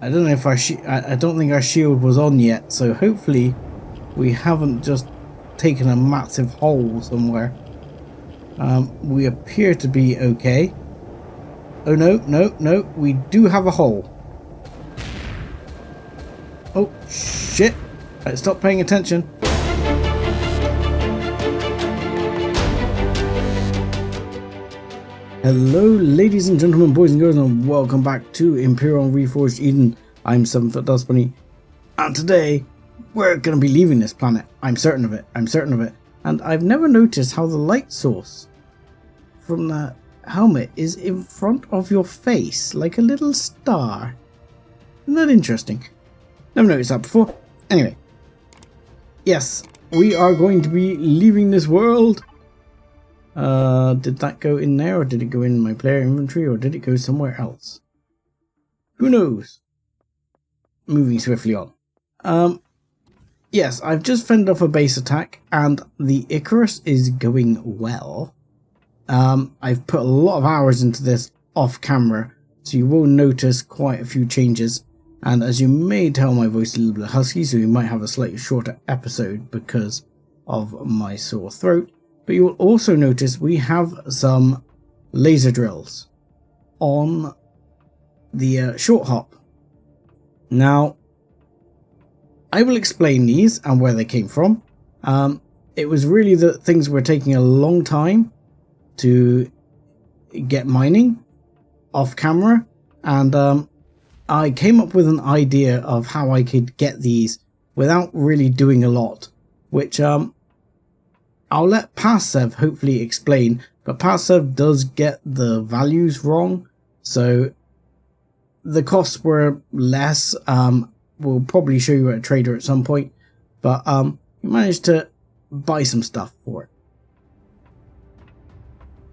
I don't know if I don't think our shield was on yet, so hopefully we haven't just taken a massive hole somewhere. We appear to be okay. Oh no, we do have a hole. Oh shit, right, stop paying attention. Hello ladies and gentlemen, boys and girls, and welcome back to Empyrion Reforged Eden. I'm 7-foot Dust Bunny, and today we're going to be leaving this planet. I'm certain of it. And I've never noticed how the light source from the helmet is in front of your face, like a little star. Isn't that interesting? Never noticed that before. Anyway, yes, we are going to be leaving this world. Did that go in there, or did it go in my player inventory, or did it go somewhere else? Who knows? Moving swiftly on. Yes, I've just fended off a base attack, and the Icarus is going well. I've put a lot of hours into this off camera, so you will notice quite a few changes. And as you may tell, my voice is a little bit husky, so you might have a slightly shorter episode because of my sore throat. But you will also notice we have some laser drills on the short hop. Now, I will explain these and where they came from. It was really that things were taking a long time to get mining off camera, and I came up with an idea of how I could get these without really doing a lot, which I'll let Pasev hopefully explain, but Pasev does get the values wrong, so the costs were less. We'll probably show you at a trader at some point, but we managed to buy some stuff for it.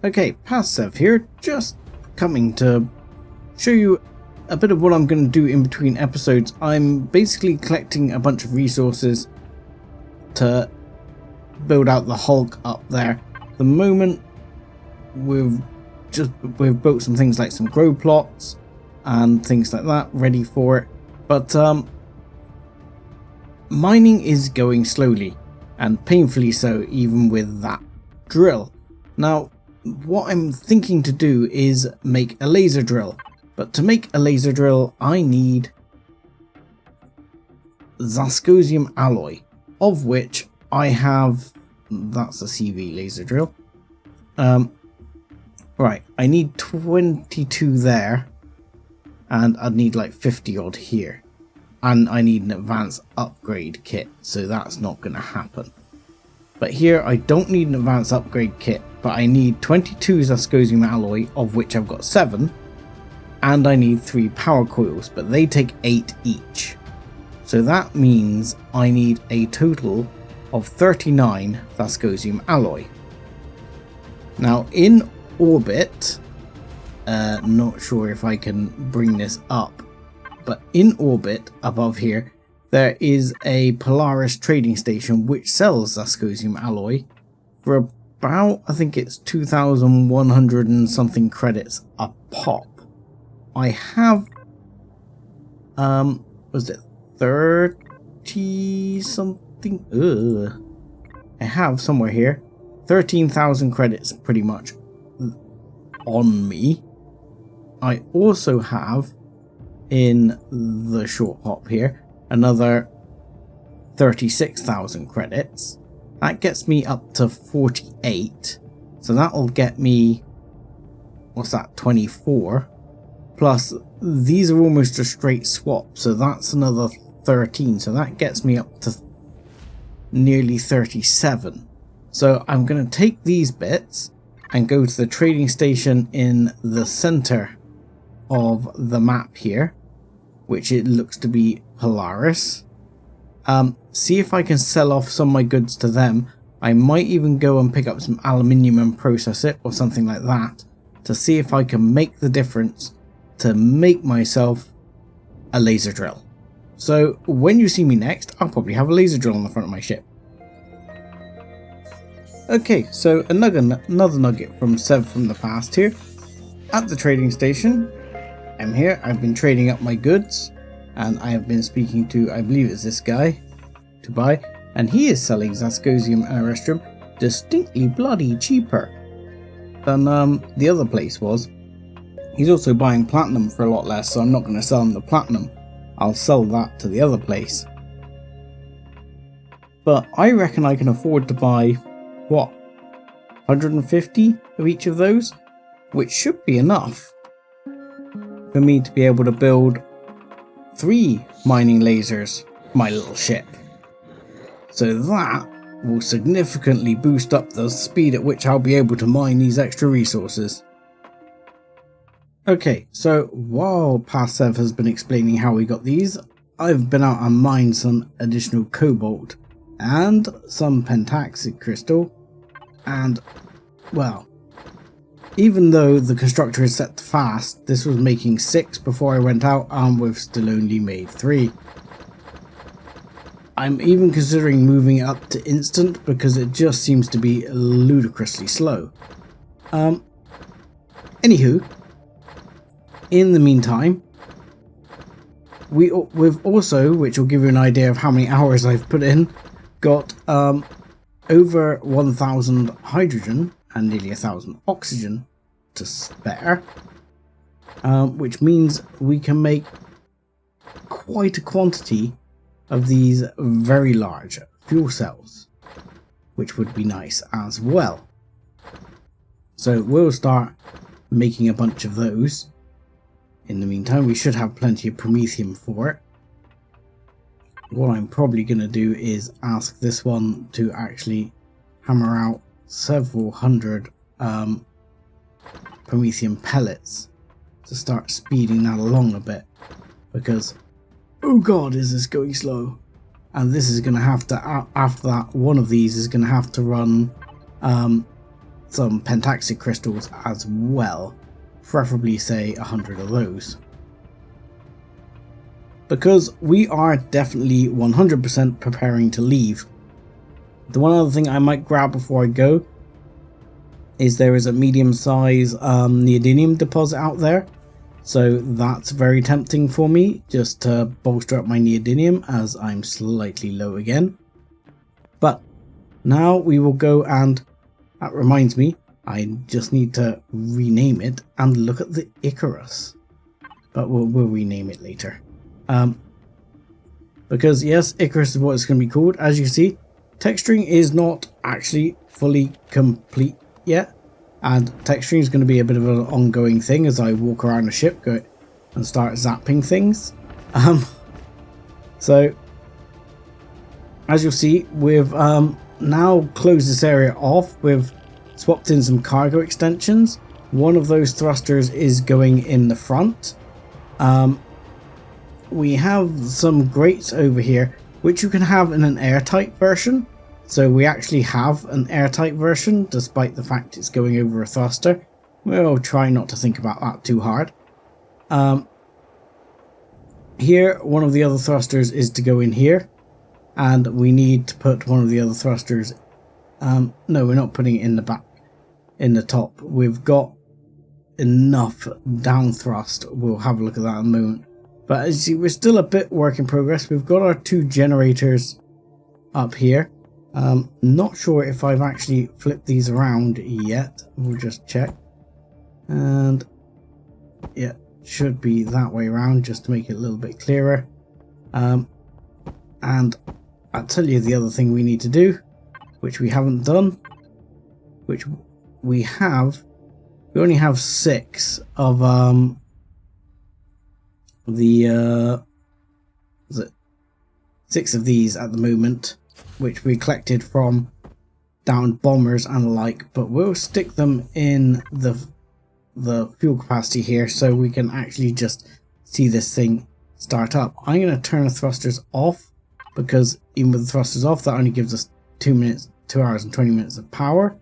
Okay, Pasev here, just coming to show you a bit of what I'm going to do in between episodes. I'm basically collecting a bunch of resources to build out the Hulk up there. At the moment we've built some things like some grow plots and things like that ready for it, but mining is going slowly and painfully so, even with that drill. Now what I'm thinking to do is make a laser drill, but to make a laser drill I need Zascosium alloy, of which I have. That's a CV laser drill. Right, I need 22 there, and I'd need like 50 odd here, and I need an advanced upgrade kit, so that's not going to happen. But here I don't need an advanced upgrade kit, but I need 22 Zascosium alloy, of which I've got 7, and I need 3 power coils, but they take 8 each. So that means I need a total of 39 Zascosium alloy. Now in orbit, not sure if I can bring this up, but in orbit above here there is a Polaris trading station which sells Zascosium alloy for about, I think it's 2,100 and something credits a pop. I have was it 30 something? I have somewhere here 13,000 credits pretty much on me. I also have in the short hop here another 36,000 credits. That gets me up to 48, so that'll get me, what's that, 24, plus these are almost a straight swap, so that's another 13, so that gets me up to nearly 37. So I'm going to take these bits and go to the trading station in the center of the map here, which it looks to be Polaris. See if I can sell off some of my goods to them. I might even go and pick up some aluminium and process it or something like that to see if I can make the difference to make myself a laser drill. So when you see me next, I'll probably have a laser drill on the front of my ship. Okay, so another nugget from Sev from the past here. At the trading station, I'm here, I've been trading up my goods. and I have been speaking to, I believe it's this guy, to buy, and he is selling Zascosium and Erestrum distinctly bloody cheaper than the other place was. He's also buying platinum for a lot less, so I'm not going to sell him the platinum. I'll sell that to the other place. But I reckon I can afford to buy, what, 150 of each of those? Which should be enough for me to be able to build 3 mining lasers, my little ship. So that will significantly boost up the speed at which I'll be able to mine these extra resources. Okay, so while Pasev has been explaining how we got these, I've been out and mined some additional cobalt and some pentaxic crystal, and, well, even though the constructor is set to fast, this was making 6 before I went out, and we've still only made 3. I'm even considering moving it up to instant because it just seems to be ludicrously slow. Anywho, in the meantime, we've also, which will give you an idea of how many hours I've put in, got over 1,000 hydrogen and nearly 1,000 oxygen to spare, which means we can make quite a quantity of these very large fuel cells, which would be nice as well. So we'll start making a bunch of those. In the meantime, we should have plenty of promethium for it. What I'm probably going to do is ask this one to actually hammer out several hundred promethium pellets to start speeding that along a bit, because oh god, is this going slow. And this is going to have to, after that, one of these is going to have to run some pentaxic crystals as well, preferably say 100 of those, because we are definitely 100% preparing to leave. The one other thing I might grab before I go is there is a medium-sized neodymium deposit out there, so that's very tempting for me, just to bolster up my neodymium as I'm slightly low again. But now we will go, and that reminds me, I just need to rename it and look at the Icarus, but we'll rename it later. Because yes, Icarus is what it's going to be called. As you see, texturing is not actually fully complete yet, and texturing is going to be a bit of an ongoing thing as I walk around the ship and start zapping things. So as you'll see, we've now closed this area off. We've swapped in some cargo extensions. One of those thrusters is going in the front. We have some grates over here, which you can have in an airtight version. So we actually have an airtight version, despite the fact it's going over a thruster. We'll try not to think about that too hard. Here, one of the other thrusters is to go in here, and we need to put one of the other thrusters. No, we're not putting it in the back, in the top. We've got enough down thrust. We'll have a look at that in a moment. But as you see, we're still a bit work in progress. We've got our 2 generators up here. Not sure if I've actually flipped these around yet. We'll just check. And yeah, should be that way around, just to make it a little bit clearer. And I'll tell you the other thing we need to do, which we haven't done, which we only have 6 of the 6 of these at the moment, which we collected from down bombers and the like, but we'll stick them in the fuel capacity here so we can actually just see this thing start up. I'm going to turn the thrusters off, because even with the thrusters off, that only gives us 2 hours and 20 minutes of power.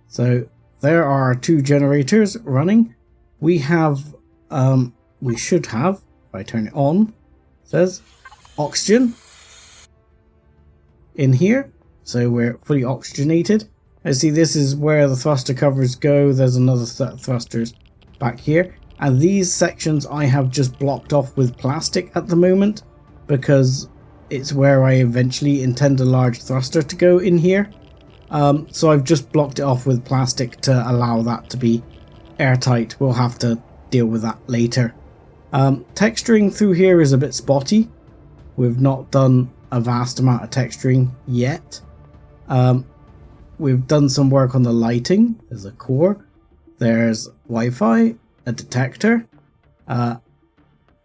So there are our 2 generators running. We have we should have, if I turn it on, it says oxygen in here, so we're fully oxygenated. As you see, this is where the thruster covers go. There's another thrusters back here, And these sections I have just blocked off with plastic at the moment, because it's where I eventually intend a large thruster to go in here. So I've just blocked it off with plastic to allow that to be airtight. We'll have to deal with that later. Texturing through here is a bit spotty. We've not done a vast amount of texturing yet. We've done some work on the lighting. There's a core, there's Wi-Fi, a detector, a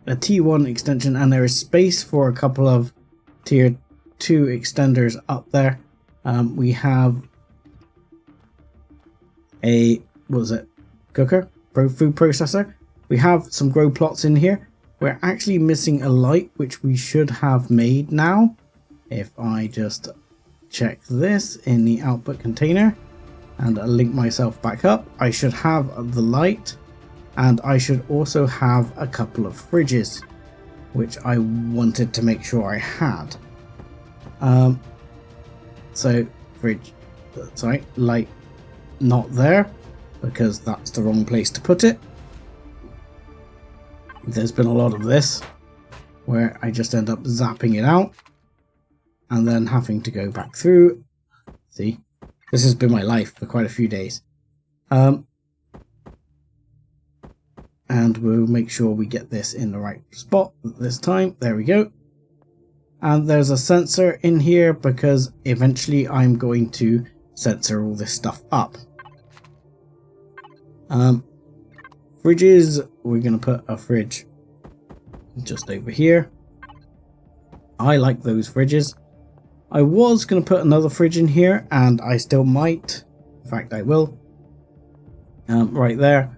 T1 extension, and there is space for a couple of tier 2 extenders up there. We have a, what was it, cooker, food processor. We have some grow plots in here. We're actually missing a light, which we should have made now. If I just check this in the output container and link myself back up, I should have the light, and I should also have a couple of fridges, which I wanted to make sure I had. So fridge, sorry, light not there, because that's the wrong place to put it. There's been a lot of this where I just end up zapping it out and then having to go back through. See, this has been my life for quite a few days. And we'll make sure we get this in the right spot this time. There we go. And there's a sensor in here because eventually I'm going to sensor all this stuff up. Fridges, we're going to put a fridge just over here. I like those fridges. I was going to put another fridge in here, and I still might. In fact, I will. Right there.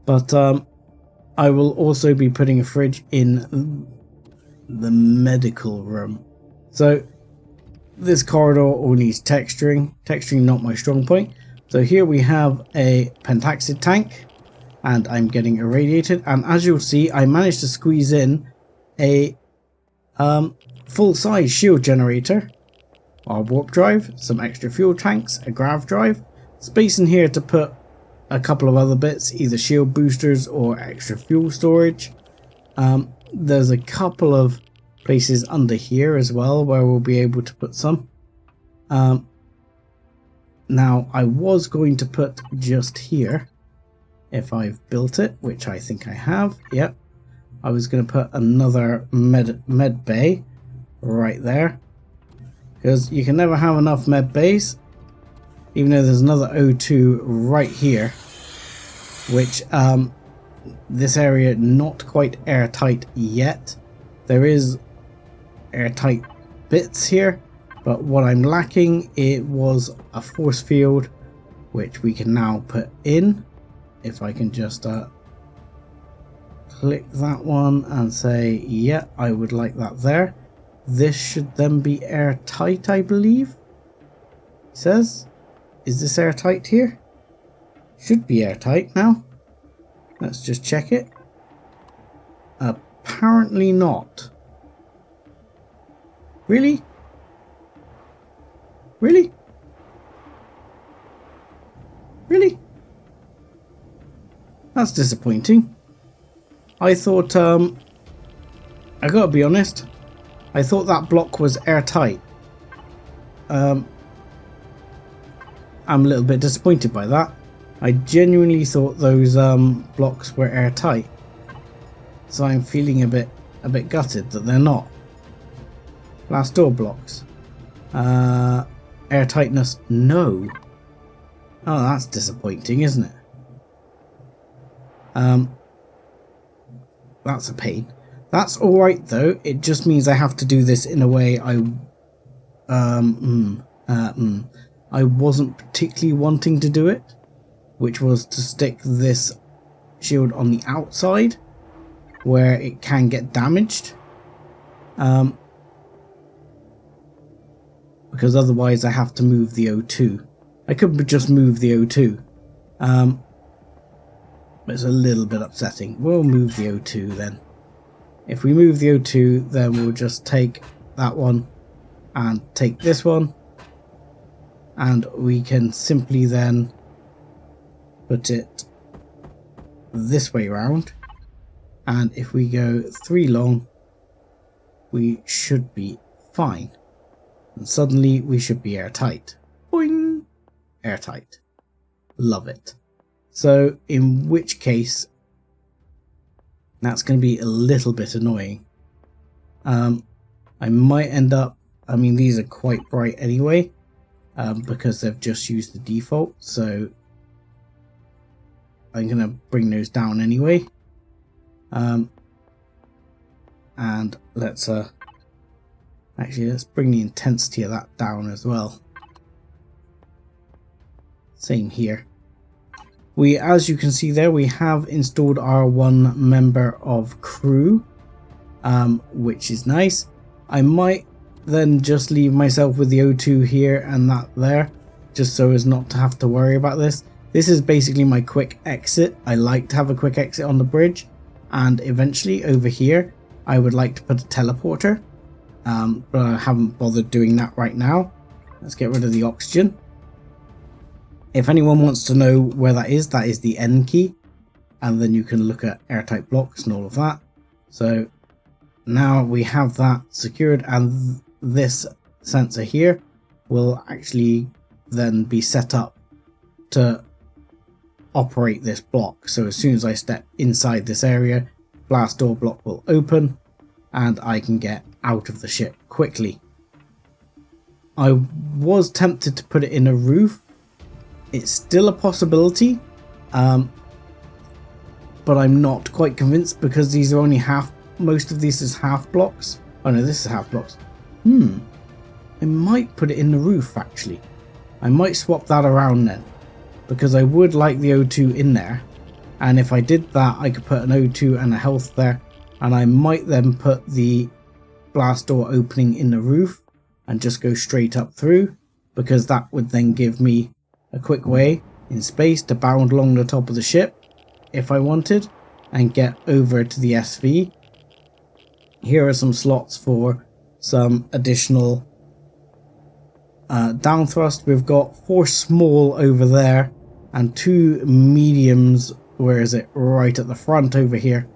But I will also be putting a fridge in the medical room. So this corridor all needs texturing. Texturing not my strong point. So here we have a pentaxid tank, and I'm getting irradiated. And as you'll see, I managed to squeeze in a full-size shield generator, our warp drive, some extra fuel tanks, a grav drive, space in here to put a couple of other bits, either shield boosters or extra fuel storage. There's a couple of places under here as well where we'll be able to put some. Now I was going to put just here, if I've built it, which I think I have. Yep, I was going to put another med bay right there, because you can never have enough med bays, even though there's another O2 right here, which this area not quite airtight yet. There is airtight bits here, but what I'm lacking, it was a force field, which we can now put in. If I can just click that one and say, yeah, I would like that there. This should then be airtight, I believe. It says, is this airtight here? Should be airtight now. Let's just check it. Apparently not. Really? Really? Really? That's disappointing. I thought, I gotta be honest, I thought that block was airtight. I'm a little bit disappointed by that. I genuinely thought those blocks were airtight. So I'm feeling a bit gutted that they're not. Last door blocks. Airtightness, no. Oh, that's disappointing, isn't it? That's a pain. That's alright though, it just means I have to do this in a way I wasn't particularly wanting to do it, which was to stick this shield on the outside where it can get damaged, because otherwise I have to move the O2. I could just move the O2, but it's a little bit upsetting. We'll move the O2 then. If we move the O2, then we'll just take that one and take this one, and we can simply then put it this way round, and if we go 3 long, we should be fine. And suddenly we should be airtight. Boing! Airtight. Love it. So in which case, that's going to be a little bit annoying. I might end up, I mean, these are quite bright anyway, because they've just used the default, so I'm going to bring those down anyway. And let's actually, let's bring the intensity of that down as well. Same here. We, as you can see there, we have installed our 1 member of crew, which is nice. I might then just leave myself with the O2 here and that there, just so as not to have to worry about this. This is basically my quick exit. I like to have a quick exit on the bridge, and eventually over here I would like to put a teleporter, but I haven't bothered doing that right now. Let's get rid of the oxygen. If anyone wants to know where that is the N key, and then you can look at airtight blocks and all of that. So now we have that secured, and this sensor here will actually then be set up to operate this block. So as soon as I step inside this area, blast door block will open and I can get out of the ship quickly. I was tempted to put it in a roof. It's still a possibility, but I'm not quite convinced because these are only half, most of these is half blocks. Oh no, this is half blocks. I might put it in the roof actually. I might swap that around then, because I would like the O2 in there, and if I did that I could put an O2 and a health there, and I might then put the blast door opening in the roof and just go straight up through, because that would then give me a quick way in space to bound along the top of the ship if I wanted and get over to the SV. Here are some slots for some additional down thrust. We've got 4 small over there and 2 mediums. Where is it? Right at the front over here.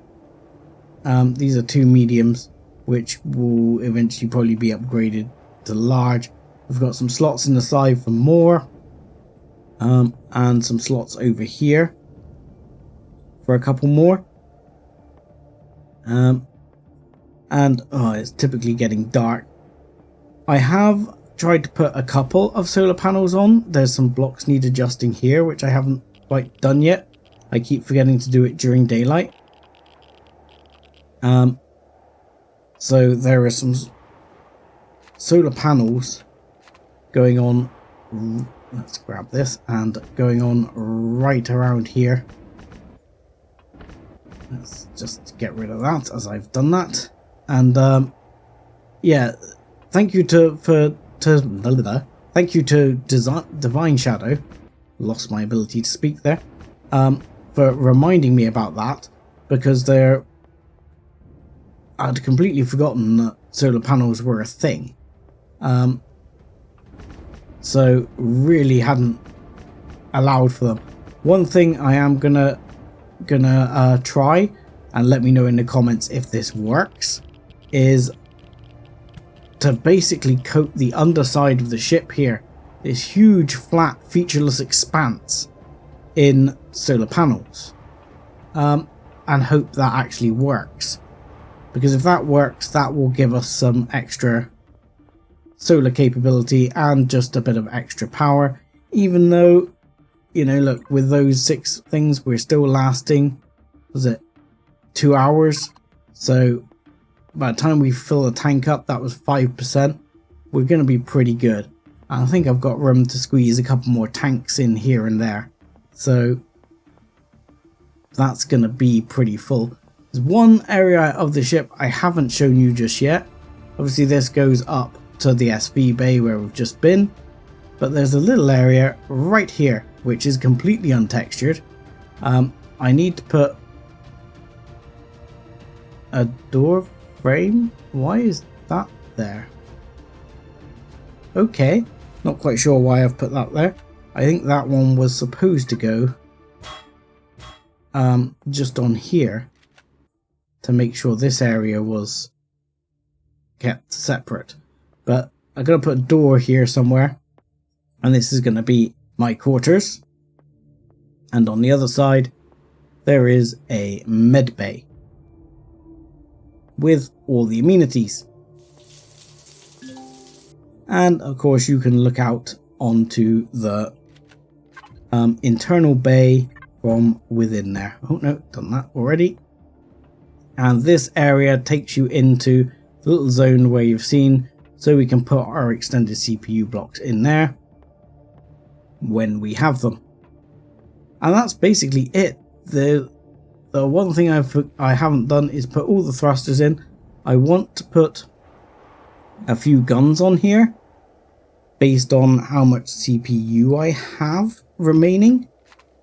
These are 2 mediums which will eventually probably be upgraded to large. We've got some slots in the side for more, and some slots over here for a couple more. And it's typically getting dark. I have tried to put a couple of solar panels on. There's some blocks need adjusting here, which I haven't quite done yet. I keep forgetting to do it during daylight. So there are some solar panels going on. Let's grab this, and going on right around here. Let's just get rid of that as I've done that. And yeah, thank you to Divine Shadow, lost my ability to speak there, for reminding me about that, because I'd completely forgotten that solar panels were a thing. So really hadn't allowed for them. One thing I am gonna try, and let me know in the comments if this works, is to basically coat the underside of the ship here, this huge flat featureless expanse, in solar panels, and hope that actually works, because if that works, that will give us some extra solar capability and just a bit of extra power. Even though, you know, look, with those 6 things we're still lasting, was it 2 hours? So by the time we fill the tank up, that was 5%. We're going to be pretty good. I think I've got room to squeeze a couple more tanks in here and there, so that's going to be pretty full. There's one area of the ship I haven't shown you just yet. Obviously this goes up to the SV bay where we've just been, but there's a little area right here which is completely untextured. I need to put a door frame. Why is that there? Okay, not quite sure why I've put that there. I think that one was supposed to go just on here to make sure this area was kept separate. But I'm going to put a door here somewhere, and this is going to be my quarters. And on the other side, there is a med bay with all the amenities. And of course you can look out onto the internal bay from within there. Oh no, done that already. And this area takes you into the little zone where you've seen, so we can put our extended CPU blocks in there when we have them. And that's basically it. The one thing I haven't done is put all the thrusters in. I want to put a few guns on here based on how much CPU I have remaining.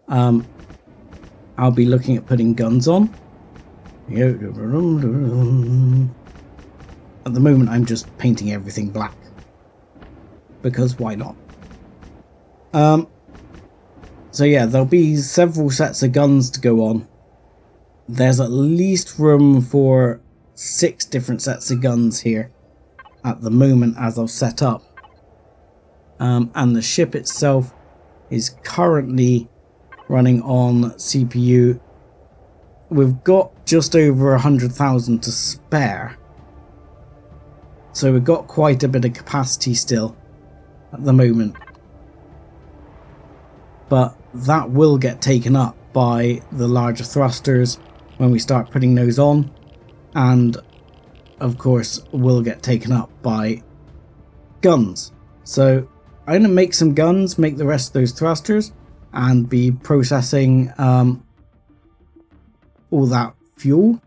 I'll be looking at putting guns on. At the moment I'm just painting everything black, because why not? So yeah, there'll be several sets of guns to go on. There's at least room for 6 different sets of guns here at the moment as I've set up. And the ship itself is currently running on CPU. We've got just over 100,000 to spare. So we've got quite a bit of capacity still at the moment. But that will get taken up by the larger thrusters when we start putting those on, and of course will get taken up by guns. So I'm going to make some guns, make the rest of those thrusters, and be processing all that fuel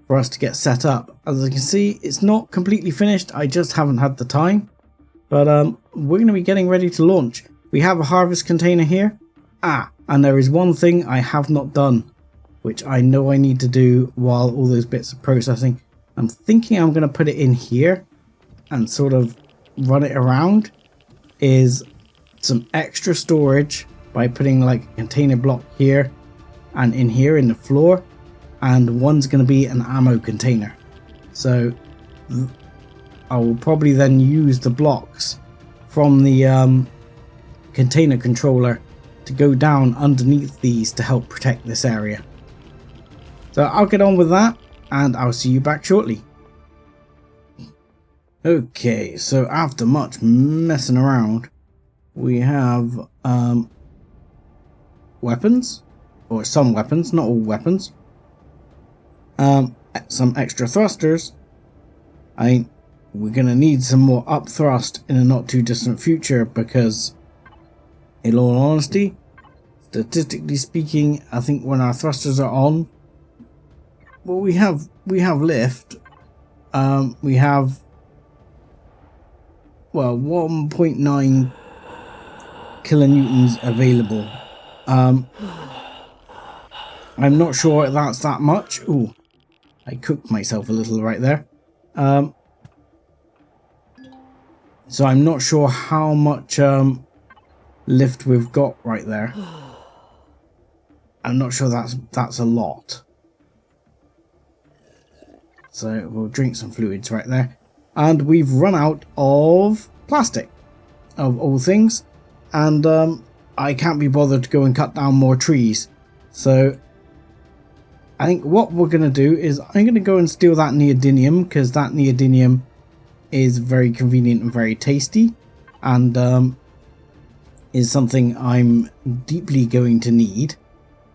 for us to get set up. As you can see, it's not completely finished, I just haven't had the time, but we're going to be getting ready to launch. We have a harvest container here. And there is one thing I have not done, which I know I need to do while all those bits are processing. I'm thinking I'm going to put it in here and sort of run it around, is some extra storage by putting like a container block here and in here in the floor, and one's going to be an ammo container. So I will probably then use the blocks from the container controller to go down underneath these to help protect this area. So I'll get on with that and I'll see you back shortly. Okay, so after much messing around, we have weapons, or some weapons, not all weapons. Some extra thrusters. We're gonna need some more up thrust in a not too distant future, because in all honesty, statistically speaking, I think when our thrusters are on, well, we have lift. We have, well, 1.9 kilonewtons available. I'm not sure that's that much. Ooh, I cooked myself a little right there. So I'm not sure how much lift we've got right there. I'm not sure that's a lot. So we'll drink some fluids right there. And we've run out of plastic, of all things. And I can't be bothered to go and cut down more trees. So I think what we're going to do is I'm going to go and steal that neodymium, because that neodymium is very convenient and very tasty. And is something I'm deeply going to need,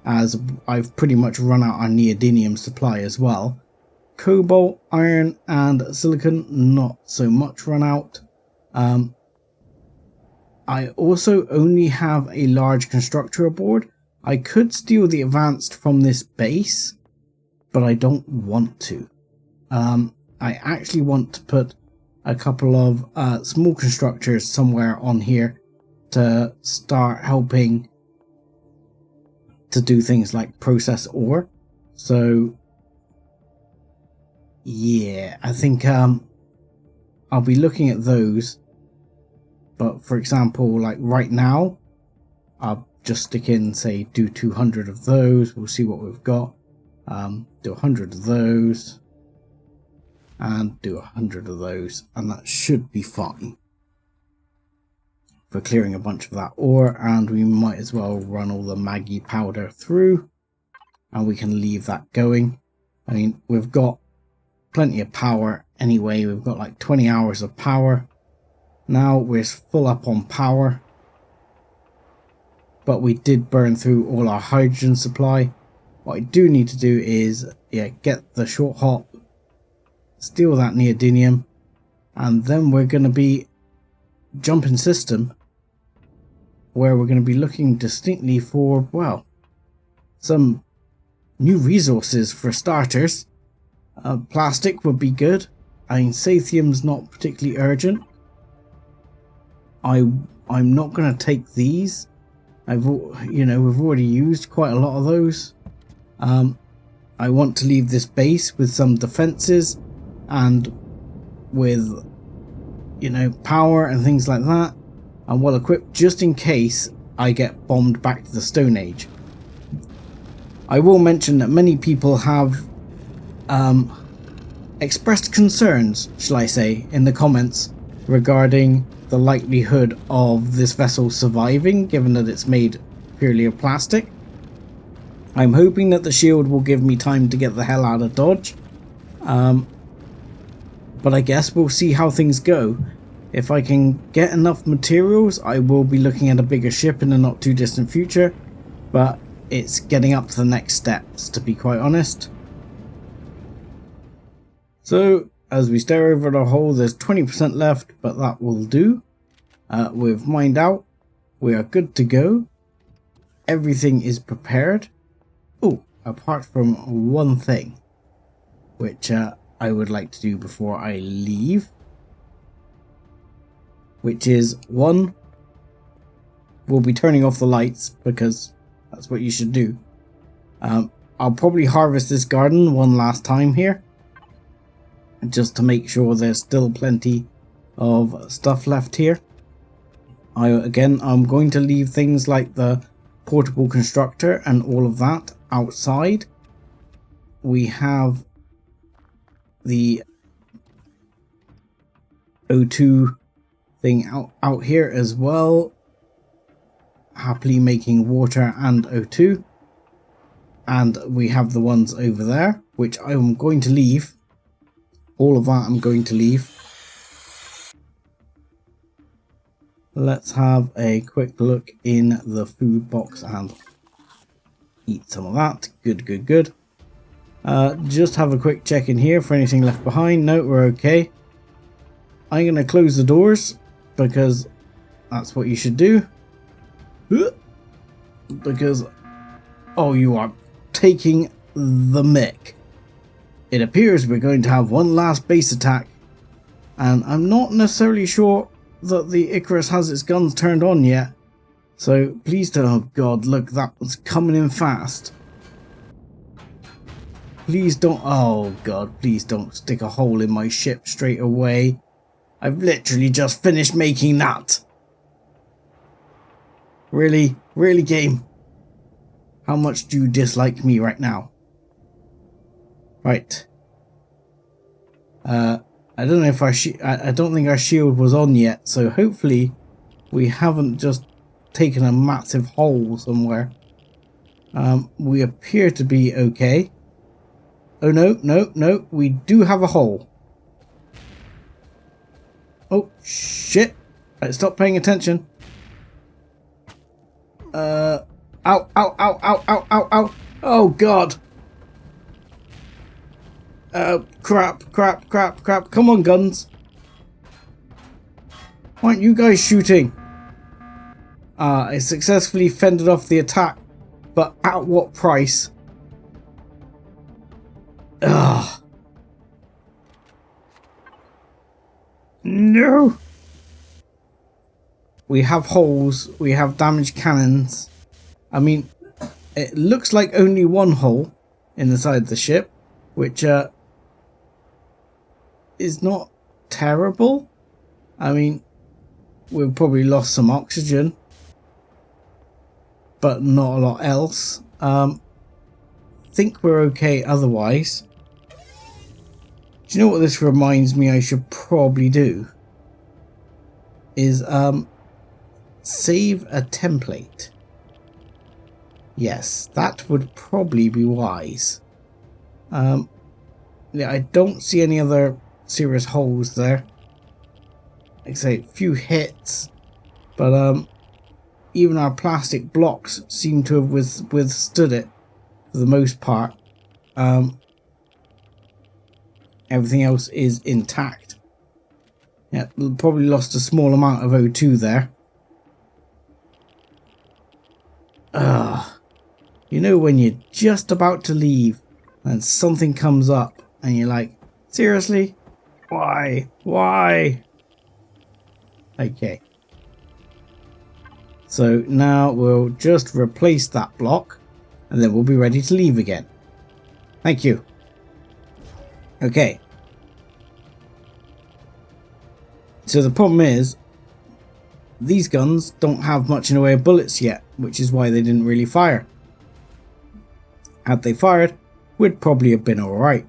as I've pretty much run out our neodymium supply as well. Cobalt, iron and silicon, not so much run out. I also only have a large constructor aboard. I could steal the advanced from this base, but I don't want to. I actually want to put a couple of small constructors somewhere on here to start helping to do things like process ore. So yeah, I think I'll be looking at those. But for example, like right now, just stick in, say, do 200 of those. We'll see what we've got. Do 100 of those. And do 100 of those. And that should be fine for clearing a bunch of that ore. And we might as well run all the Maggie powder through. And we can leave that going. I mean, we've got plenty of power anyway. We've got like 20 hours of power. Now we're full up on power. But we did burn through all our hydrogen supply. What I do need to do is, get the short hop, steal that neodymium, and then we're going to be jumping system where we're going to be looking distinctly for, well, some new resources for starters. Plastic would be good. I mean, Sathium's not particularly urgent. I'm not going to take these. We've already used quite a lot of those. I want to leave this base with some defenses and with, power and things like that. I'm well equipped just in case I get bombed back to the Stone Age. I will mention that many people have expressed concerns, shall I say, in the comments regarding the likelihood of this vessel surviving, given that it's made purely of plastic. I'm hoping that the shield will give me time to get the hell out of Dodge. But I guess we'll see how things go. If I can get enough materials, I will be looking at a bigger ship in the not too distant future. But it's getting up to the next steps, to be quite honest. So, as we stare over the hole, there's 20% left, but that will do. We've mined out. We are good to go. Everything is prepared. Oh, apart from one thing, which I would like to do before I leave. Which is, one, we'll be turning off the lights, because that's what you should do. I'll probably harvest this garden one last time here, just to make sure there's still plenty of stuff left here. I'm going to leave things like the portable constructor and all of that outside. We have the O2 thing out here as well, happily making water and O2, and we have the ones over there, which I'm going to leave. All of that I'm going to leave. Let's have a quick look in the food box and eat some of that. Good. Just have a quick check in here for anything left behind. No, we're okay. I'm going to close the doors because that's what you should do. Because, oh, you are taking the mick. It appears we're going to have one last base attack, and I'm not necessarily sure that the Icarus has its guns turned on yet. So please don't, oh god, look, that was coming in fast. Please don't, oh god, please don't stick a hole in my ship straight away. I've literally just finished making that. Really? Really, game? How much do you dislike me right now? Right. I don't know if I don't think our shield was on yet, so hopefully we haven't just taken a massive hole somewhere. We appear to be okay. Oh no, we do have a hole. Oh shit! Right, stop paying attention. Ow! Oh god! Crap. Come on, guns. Why aren't you guys shooting? I successfully fended off the attack, but at what price? Ugh. No! We have holes, we have damaged cannons. I mean, it looks like only one hole in the side of the ship, which is not terrible. I mean, we've probably lost some oxygen. but not a lot else. Think we're okay otherwise. Do you know what this reminds me I should probably do? Is save a template. Yes, that would probably be wise. Yeah, I don't see any other serious holes there. Like I say, a few hits, but even our plastic blocks seem to have withstood it for the most part. Everything else is intact. Yeah, probably lost a small amount of O2 there. You know when you're just about to leave and something comes up and you're like, seriously? Why? Why? Okay. So now we'll just replace that block and then we'll be ready to leave again. Thank you. Okay. So the problem is, these guns don't have much in the way of bullets yet, which is why they didn't really fire. Had they fired, we'd probably have been alright.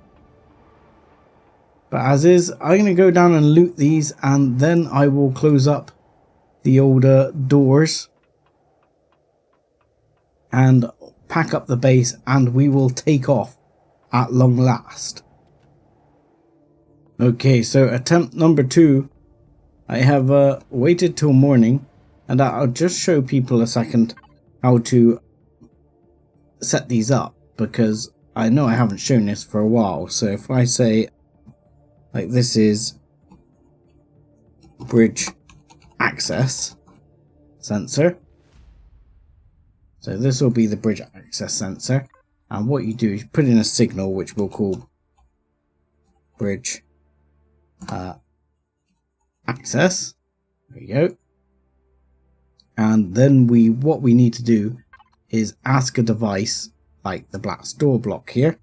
But as is, I'm going to go down and loot these, and then I will close up the older doors and pack up the base, and we will take off at long last. Okay, so attempt number 2. I have waited till morning, and I'll just show people a second how to set these up, because I know I haven't shown this for a while. So if I say, like, this is bridge access sensor, so this will be the bridge access sensor, and what you do is put in a signal which we'll call bridge access. There you go. And then what we need to do is ask a device like the black store block here,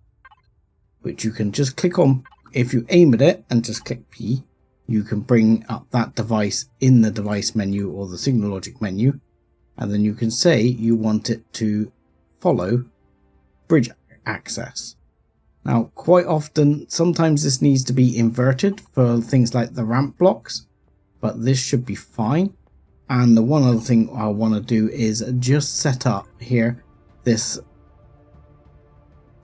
which you can just click on. If you aim at it and just click P, you can bring up that device in the device menu or the signal logic menu, and then you can say you want it to follow bridge access. Now, quite often, sometimes this needs to be inverted for things like the ramp blocks, but this should be fine. And the one other thing I want to do is just set up here this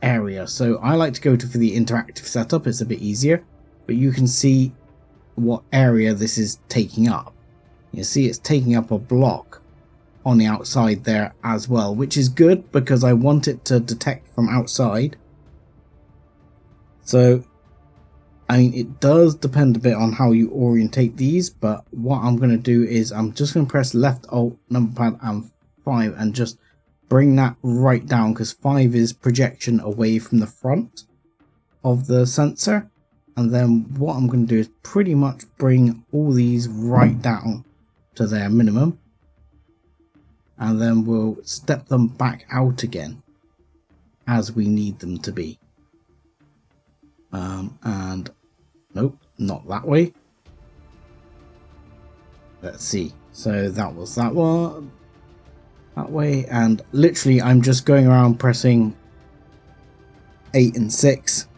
area. So I like to go for the interactive setup, it's a bit easier, but you can see what area this is taking up. You see it's taking up a block on the outside there as well, which is good because I want it to detect from outside. So I mean, it does depend a bit on how you orientate these, but what I'm going to do is I'm just going to press left alt numpad and 5 and just bring that right down, because 5 is projection away from the front of the sensor. And then what I'm going to do is pretty much bring all these right down to their minimum, and then we'll step them back out again as we need them to be. And nope, not that way. Let's see. So that was that one, that way, and literally I'm just going around pressing 8 and 6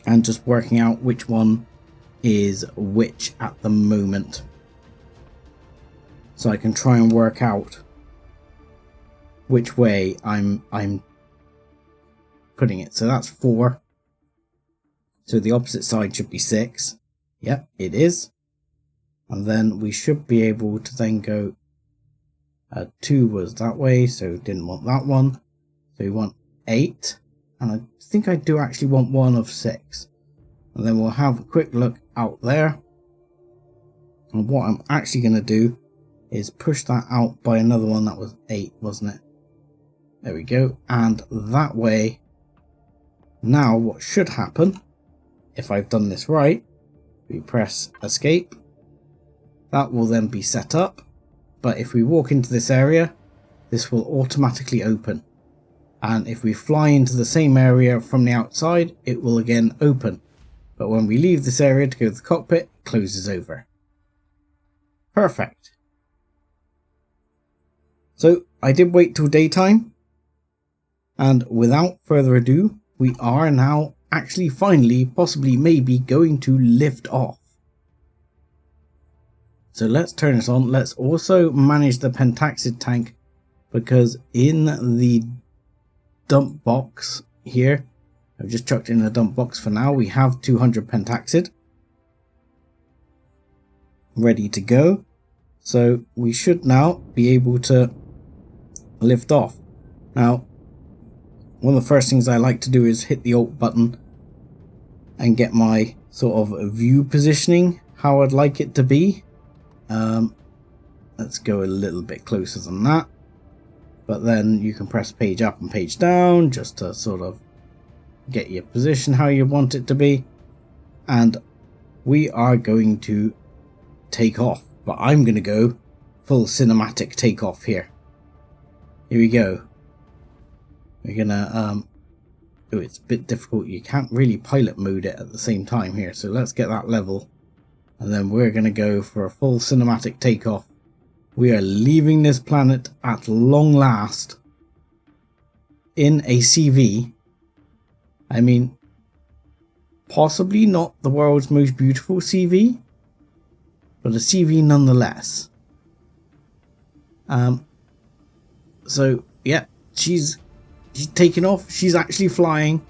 and just working out which one is which at the moment, so I can try and work out which way I'm putting it. So that's 4. So the opposite side should be 6. Yep, it is. And then we should be able to then go 2 was that way, so didn't want that one. So we want 8. And I think I do actually want 1 of 6. And then we'll have a quick look out there. And what I'm actually going to do is push that out by another one. That was 8, wasn't it? There we go. And that way, now what should happen, if I've done this right, we press escape. That will then be set up. But if we walk into this area, this will automatically open. And if we fly into the same area from the outside, it will again open. But when we leave this area to go to the cockpit, it closes over. Perfect. So I did wait till daytime, and without further ado, we are now actually finally, possibly maybe, going to lift off. So let's turn this on. Let's also manage the pentaxid tank, because in the dump box here, I've just chucked in a dump box for now, we have 200 pentaxid ready to go. So we should now be able to lift off. Now, one of the first things I like to do is hit the Alt button and get my sort of view positioning, how I'd like it to be. Let's go a little bit closer than that. But then you can press page up and page down just to sort of get your position how you want it to be. And we are going to take off. But I'm going to go full cinematic takeoff here. Here we go. We're gonna oh, it's a bit difficult. You can't really pilot mode it at the same time here. So let's get that level, and then we're gonna go for a full cinematic takeoff. We are leaving this planet at long last in a CV. I mean, possibly not the world's most beautiful CV, but a CV nonetheless. So yeah, she's taking off. She's actually flying.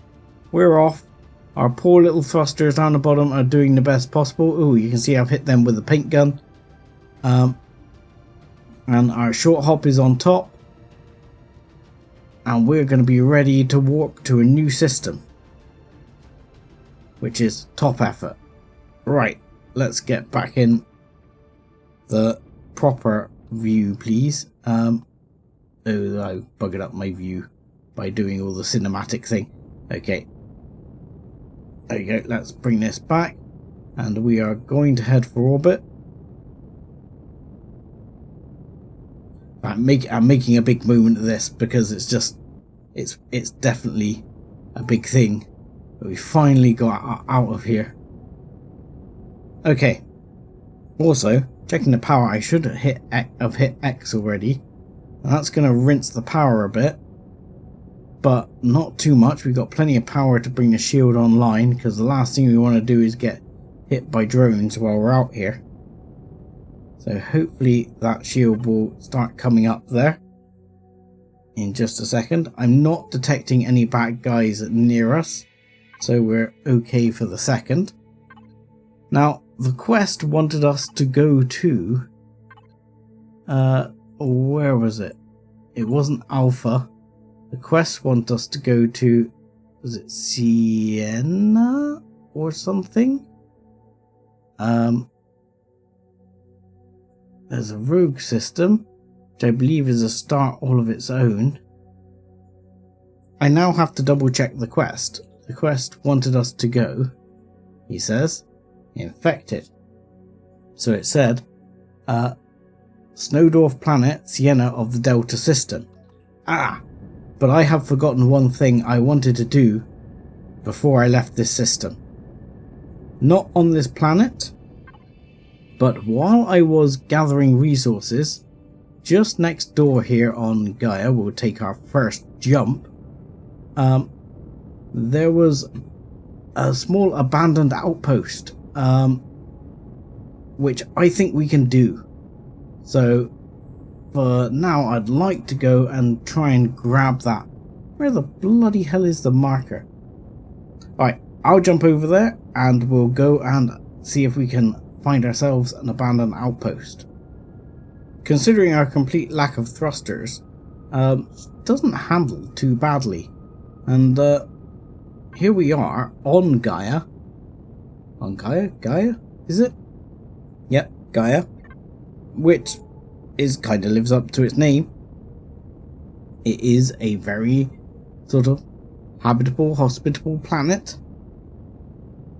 We're off. Our poor little thrusters down the bottom are doing the best possible. Oh, you can see I've hit them with a paint gun. And our short hop is on top. And we're going to be ready to warp to a new system, which is top effort. Right, let's get back in the proper view, please. Oh, I buggered up my view by doing all the cinematic thing. Okay. There you go. Let's bring this back. And we are going to head for orbit. I'm making a big moment of this because it's just, it's definitely a big thing. But we finally got out of here. Okay. Also, checking the power, I should have hit X already. And that's going to rinse the power a bit, but not too much. We've got plenty of power to bring the shield online, because the last thing we want to do is get hit by drones while we're out here. So hopefully that shield will start coming up there in just a second. I'm not detecting any bad guys near us, so we're okay for the second. Now, the quest wanted us to go to where was it? It wasn't Alpha. The quest wants us to go to, was it Sienna or something? There's a rogue system, which I believe is a star all of its own. I now have to double check the quest. The quest wanted us to go, he says, infected. So it said, Snowdwarf planet, Sienna of the Delta system. Ah, but I have forgotten one thing I wanted to do before I left this system. Not on this planet, but while I was gathering resources, just next door here on Gaia, we'll take our first jump, there was a small abandoned outpost, which I think we can do. So, for now, I'd like to go and try and grab that. Where the bloody hell is the marker? Alright, I'll jump over there and we'll go and see if we can find ourselves an abandoned outpost. Considering our complete lack of thrusters, doesn't handle too badly. And here we are on Gaia. On Gaia? Gaia? Is it? Yep, Gaia. Which is kind of lives up to its name. It is a very sort of habitable, hospitable planet.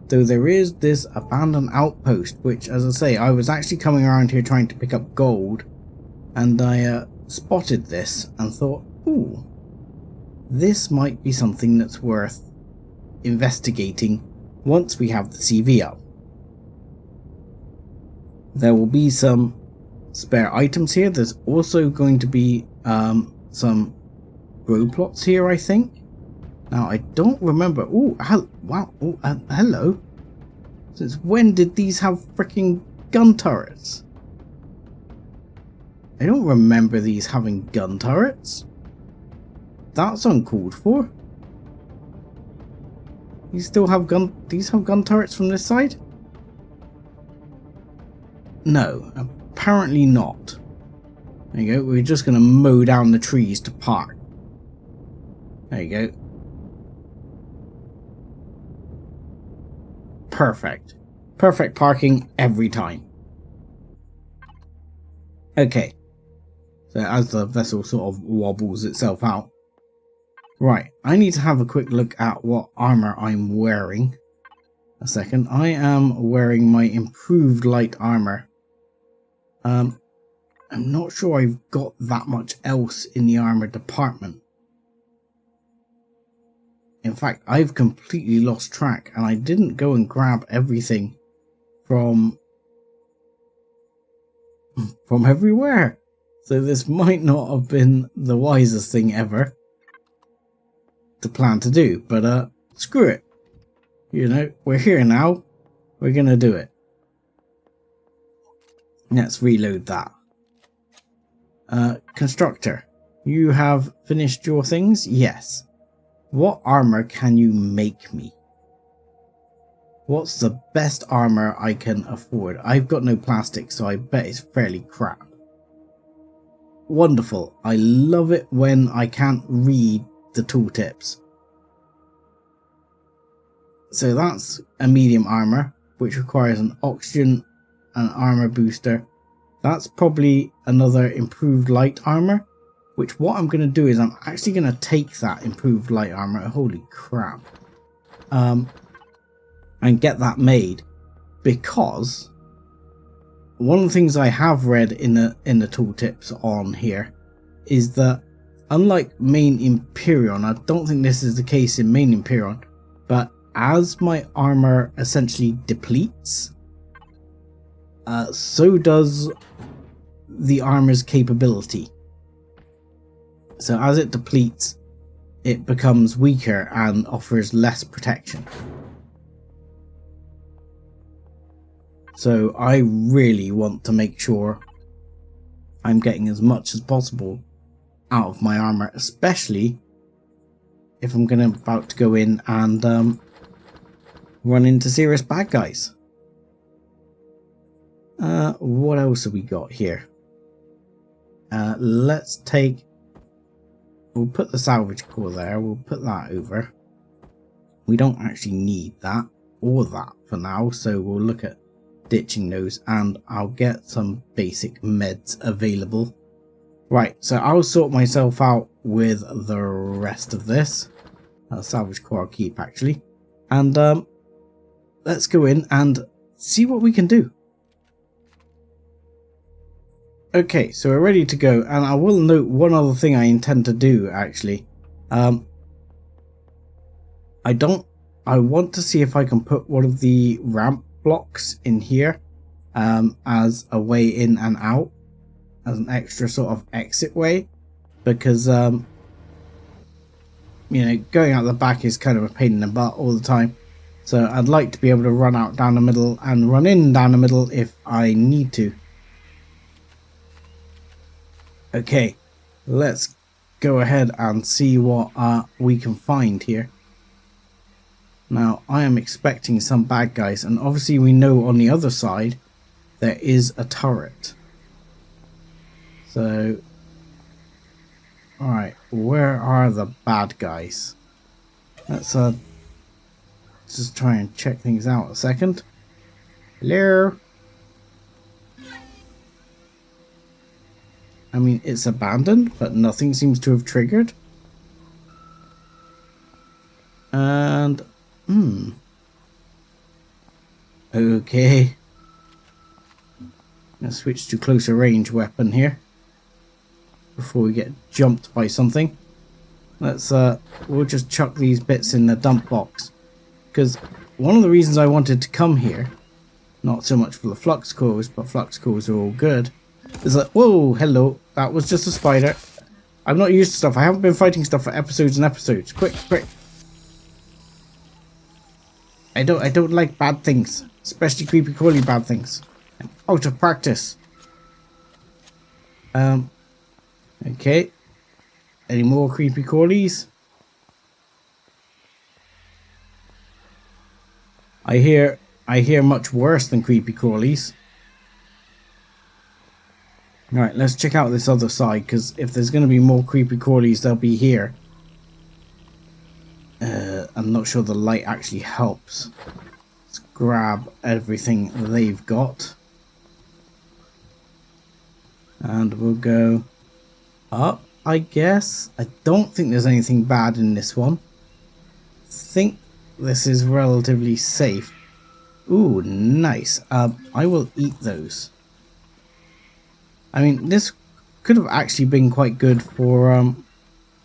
Though there is this abandoned outpost, which, as I say, I was actually coming around here trying to pick up gold, and I spotted this and thought, ooh, this might be something that's worth investigating once we have the CV up. There will be some spare items here. There's also going to be some grow plots here, I think. Now, I don't remember. Oh, wow. Oh, hello. Since when did these have freaking gun turrets? I don't remember these having gun turrets. That's uncalled for. These have gun turrets from this side? No, apparently not. There you go. We're just going to mow down the trees to park. There you go. Perfect. Perfect parking every time. Okay. So as the vessel sort of wobbles itself out. Right, I need to have a quick look at what armor I'm wearing. A second. I am wearing my improved light armor. I'm not sure I've got that much else in the armor department. In fact, I've completely lost track and I didn't go and grab everything from everywhere. So this might not have been the wisest thing ever to plan to do, but screw it. You know, we're here now. We're gonna do it. Let's reload that. Constructor, you have finished your things? Yes. What armor can you make me? What's the best armor I can afford? I've got no plastic, so I bet it's fairly crap. Wonderful. I love it when I can't read the tooltips. So that's a medium armor, which requires an oxygen and armor booster. That's probably another improved light armor, which what I'm going to do is I'm actually going to take that improved light armor, holy crap, and get that made, because one of the things I have read in the tooltips on here is that unlike main Empyrion, I don't think this is the case in main Empyrion, but as my armor essentially depletes, so does the armor's capability. So as it depletes, it becomes weaker and offers less protection. So I really want to make sure I'm getting as much as possible out of my armor, especially if I'm about to go in and run into serious bad guys. What else have we got here? Let's take... We'll put the salvage core there. We'll put that over. We don't actually need that or that for now, so we'll look at ditching those, and I'll get some basic meds available. Right, so I'll sort myself out with the rest of this. Salvage core I'll keep, actually. And let's go in and see what we can do. Okay, so we're ready to go, and I will note one other thing I intend to do, actually. I want to see if I can put one of the ramp blocks in here as a way in and out, as an extra sort of exit way, because you know, going out the back is kind of a pain in the butt all the time. So I'd like to be able to run out down the middle and run in down the middle if I need to. Okay, let's go ahead and see what we can find here. Now, I am expecting some bad guys, and obviously we know on the other side there is a turret. So, alright, where are the bad guys? Let's just try and check things out a second. Hello? I mean, it's abandoned, but nothing seems to have triggered. And, okay. Let's switch to closer range weapon here before we get jumped by something. Let's, we'll just chuck these bits in the dump box. Because one of the reasons I wanted to come here, not so much for the flux cores, but flux cores are all good, is that, whoa, hello, that was just a spider. I'm not used to stuff. I haven't been fighting stuff for episodes and episodes. Quick, quick. I don't like bad things. Especially creepy crawly bad things. I'm out of practice. Okay. Any more creepy crawlies? I hear much worse than creepy crawlies. Alright, let's check out this other side, because if there's going to be more creepy crawlies, they'll be here. I'm not sure the light actually helps. Let's grab everything they've got. And we'll go up, I guess. I don't think there's anything bad in this one. I think this is relatively safe. Ooh, nice. I will eat those. I mean, this could have actually been quite good for,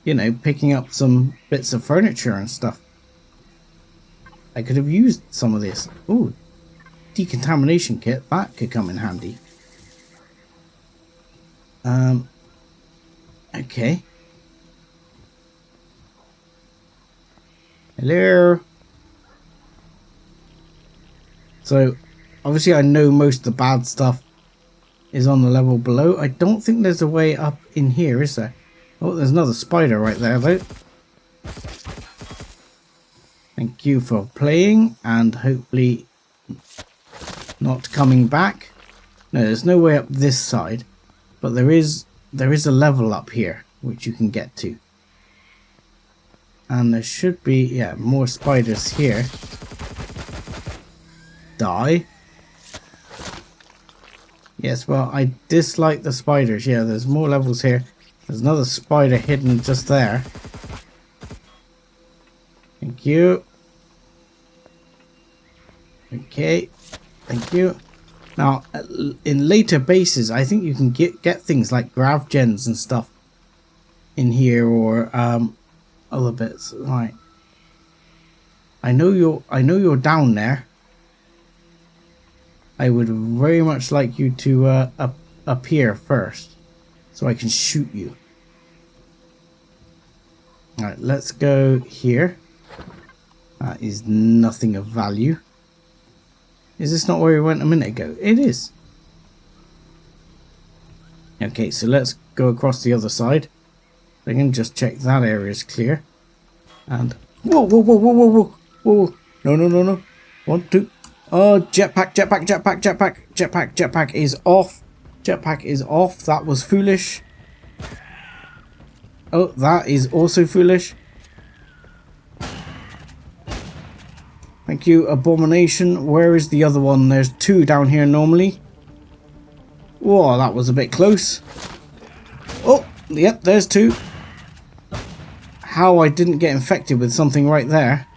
you know, picking up some bits of furniture and stuff. I could have used some of this. Ooh, decontamination kit. That could come in handy. Okay. Hello. So, obviously I know most of the bad stuff is on the level below. I don't think there's a way up in here, is there? Oh, there's another spider right there, though. Thank you for playing, and hopefully not coming back. No, there's no way up this side, but there is a level up here which you can get to. And there should be, yeah, more spiders here. Die. Yes, well, I dislike the spiders. Yeah, there's more levels here. There's another spider hidden just there. Thank you. Okay, thank you. Now, in later bases, I think you can get things like grav gens and stuff in here, or other bits. Right. I know you're down there. I would very much like you to appear first, so I can shoot you. Alright, let's go here. That is nothing of value. Is this not where we went a minute ago? It is. Okay, so let's go across the other side. I can just check that area is clear. And whoa, whoa, whoa, whoa, whoa, whoa, whoa! No, no, no, no! 1, 2. Oh, jetpack, jetpack, jetpack, jetpack, jetpack, jetpack is off. Jetpack is off. That was foolish. Oh, that is also foolish. Thank you, Abomination. Where is the other one? There's 2 down here normally. Whoa, that was a bit close. Oh, yep, there's 2. How I didn't get infected with something right there,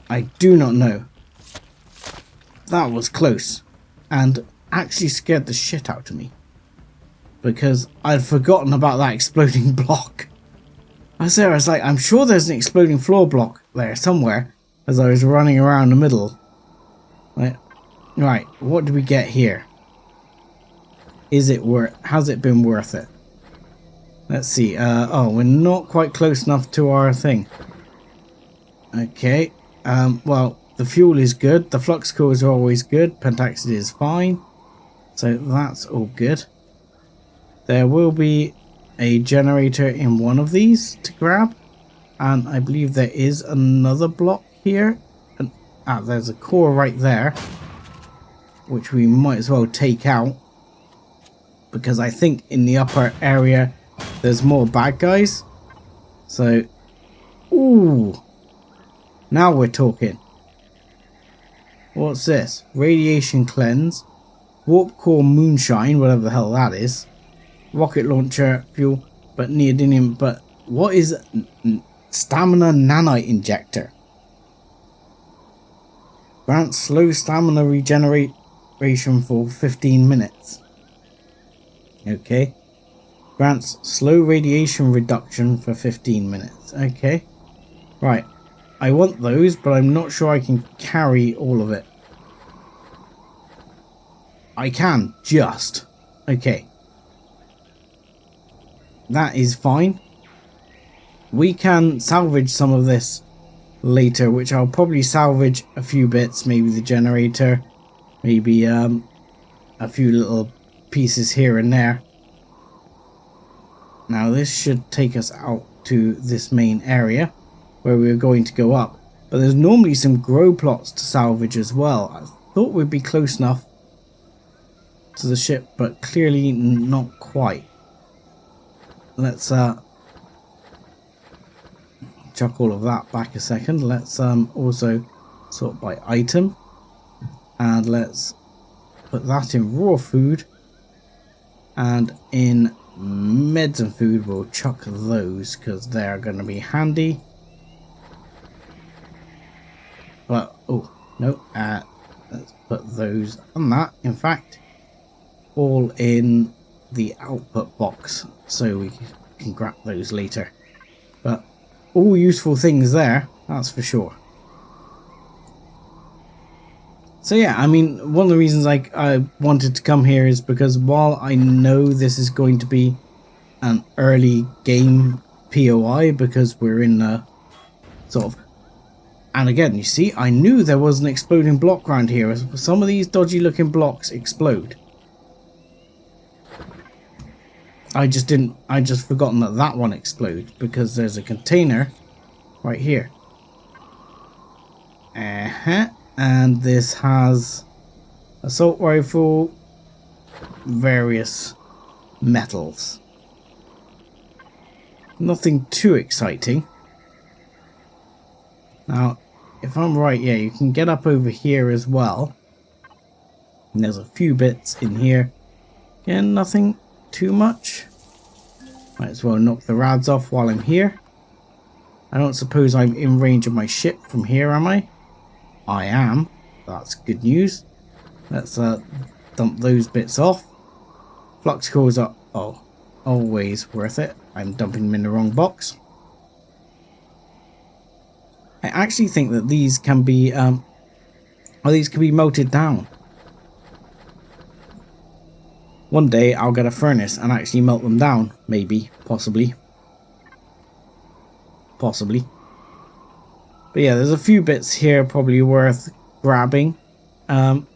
I do not know. That was close. And actually scared the shit out of me. Because I'd forgotten about that exploding block. I was like, I'm sure there's an exploding floor block there somewhere, as I was running around the middle. Right, what do we get here? Is it has it been worth it? Let's see. Oh, we're not quite close enough to our thing. Okay. Well, the fuel is good. The flux cores are always good. Pentaxid is fine. So that's all good. There will be a generator in one of these to grab. And I believe there is another block here. And, there's a core right there, which we might as well take out. Because I think in the upper area there's more bad guys. So, ooh. Now we're talking. What's this? Radiation cleanse. Warp core moonshine, whatever the hell that is. Rocket launcher, fuel, but neodymium. But what is stamina nanite injector? Grants slow stamina regeneration for 15 minutes. Okay. Grants slow radiation reduction for 15 minutes. Okay. Right. I want those, but I'm not sure I can carry all of it. I can, just. Okay. that is fine. We can salvage some of this later, which I'll probably salvage a few bits, maybe the generator, maybe a few little pieces here and there. Now this should take us out to this main area where we're going to go up, but there's normally some grow plots to salvage as well. I thought we'd be close enough to the ship, but clearly not quite. Let's chuck all of that back a second. Let's also sort by item, and let's put that in raw food, and in meds and food we'll chuck those because they're going to be handy. But oh no, let's put those on that, in fact, all in the output box so we can grab those later. But all useful things there, that's for sure. So yeah, I mean, one of the reasons I wanted to come here is because while I know this is going to be an early game POI, because we're in a sort of... And again, you see, I knew there was an exploding block around here. Some of these dodgy looking blocks explode. I just forgotten that that one explodes because there's a container right here. And this has assault rifle, various metals. Nothing too exciting. Now, if I'm right, yeah, you can get up over here as well. And there's a few bits in here. Again, nothing too much. Might as well knock the rads off while I'm here. I don't suppose I'm in range of my ship from here, am I? I am. That's good news. Let's dump those bits off. Flux cores are always worth it. I'm dumping them in the wrong box. I actually think that these can be melted down. One day I'll get a furnace and actually melt them down. Maybe, possibly. But yeah, there's a few bits here probably worth grabbing. The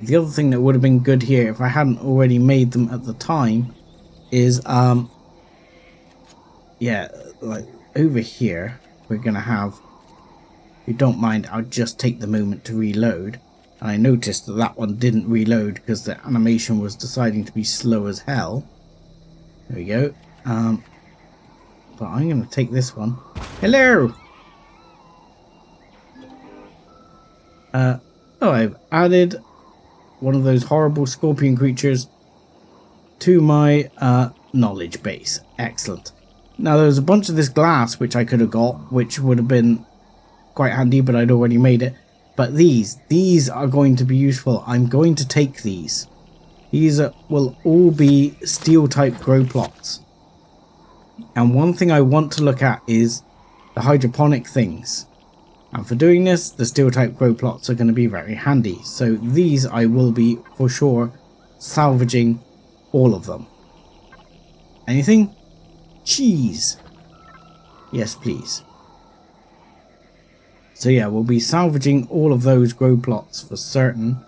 other thing that would have been good here if I hadn't already made them at the time is yeah, like over here we're gonna have, if you don't mind, I'll just take the moment to reload. And I noticed that that one didn't reload because the animation was deciding to be slow as hell. There we go. But I'm going to take this one. Hello! Oh, I've added one of those horrible scorpion creatures to my knowledge base. Excellent. Now, there was a bunch of this glass which I could have got, which would have been quite handy, but I'd already made it. But these are going to be useful. I'm going to take these. These will all be steel type grow plots. And one thing I want to look at is the hydroponic things. And for doing this, the steel type grow plots are going to be very handy. So these I will be for sure salvaging all of them. Anything? Cheese. Yes, please. So yeah, we'll be salvaging all of those grow plots for certain.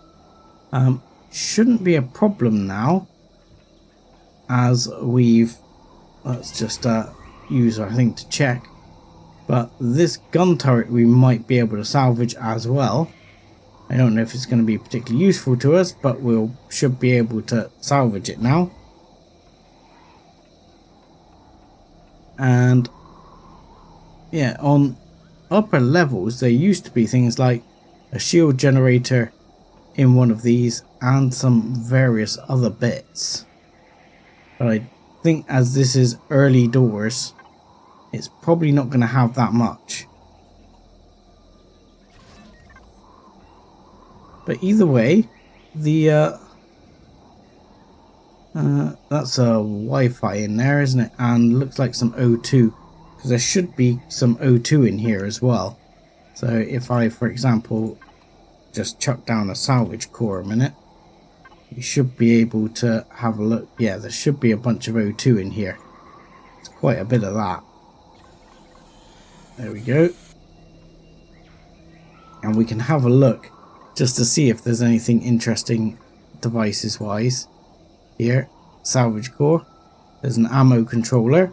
Shouldn't be a problem now, as we've, let's just use our thing to check. But this gun turret we might be able to salvage as well. I don't know if it's going to be particularly useful to us, but should be able to salvage it now. And yeah, on upper levels there used to be things like a shield generator in one of these and some various other bits, but I think as this is early doors it's probably not going to have that much. But either way, the that's a Wi-Fi in there, isn't it? And looks like some O2, because there should be some O2 in here as well. So if I, for example, just chuck down a salvage core a minute, you should be able to have a look. Yeah, there should be a bunch of O2 in here. It's quite a bit of that. There we go. And we can have a look just to see if there's anything interesting devices wise. Here, salvage core. There's an ammo controller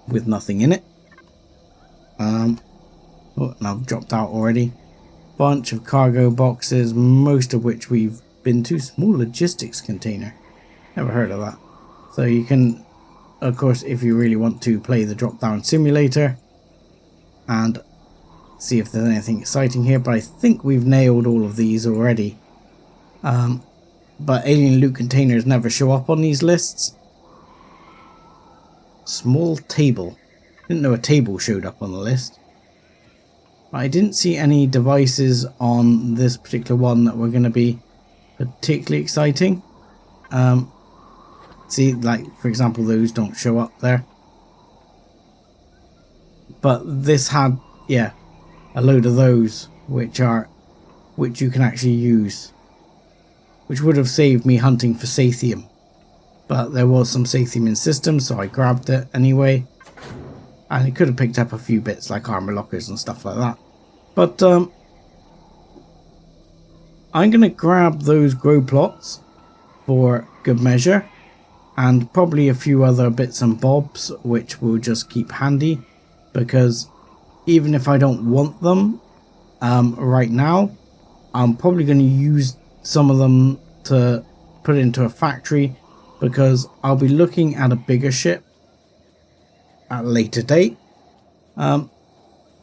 with nothing in it. Oh, and I've dropped out already. Bunch of cargo boxes, most of which we've been to. Small logistics container. Never heard of that. So you can, of course, if you really want to, play the drop down simulator and see if there's anything exciting here. But I think we've nailed all of these already. But alien loot containers never show up on these lists. Small table. Didn't know a table showed up on the list. I didn't see any devices on this particular one that were going to be particularly exciting. See, like, for example, those don't show up there. But this had, yeah, a load of those, which you can actually use. Which would have saved me hunting for Sathium. But there was some Sathium in system, so I grabbed it anyway. And I could have picked up a few bits like armor lockers and stuff like that. But I'm going to grab those grow plots for good measure. And probably a few other bits and bobs which will just keep handy. Because even if I don't want them right now, I'm probably going to use some of them to put into a factory. Because I'll be looking at a bigger ship at a later date. And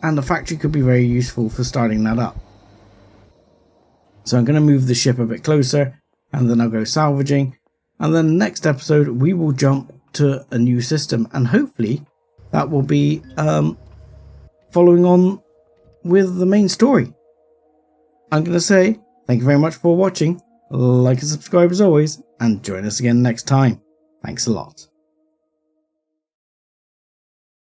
the factory could be very useful for starting that up. So I'm going to move the ship a bit closer. And then I'll go salvaging. And then next episode we will jump to a new system. And hopefully that will be following on with the main story. I'm going to say thank you very much for watching. Like and subscribe as always. And join us again next time. Thanks a lot.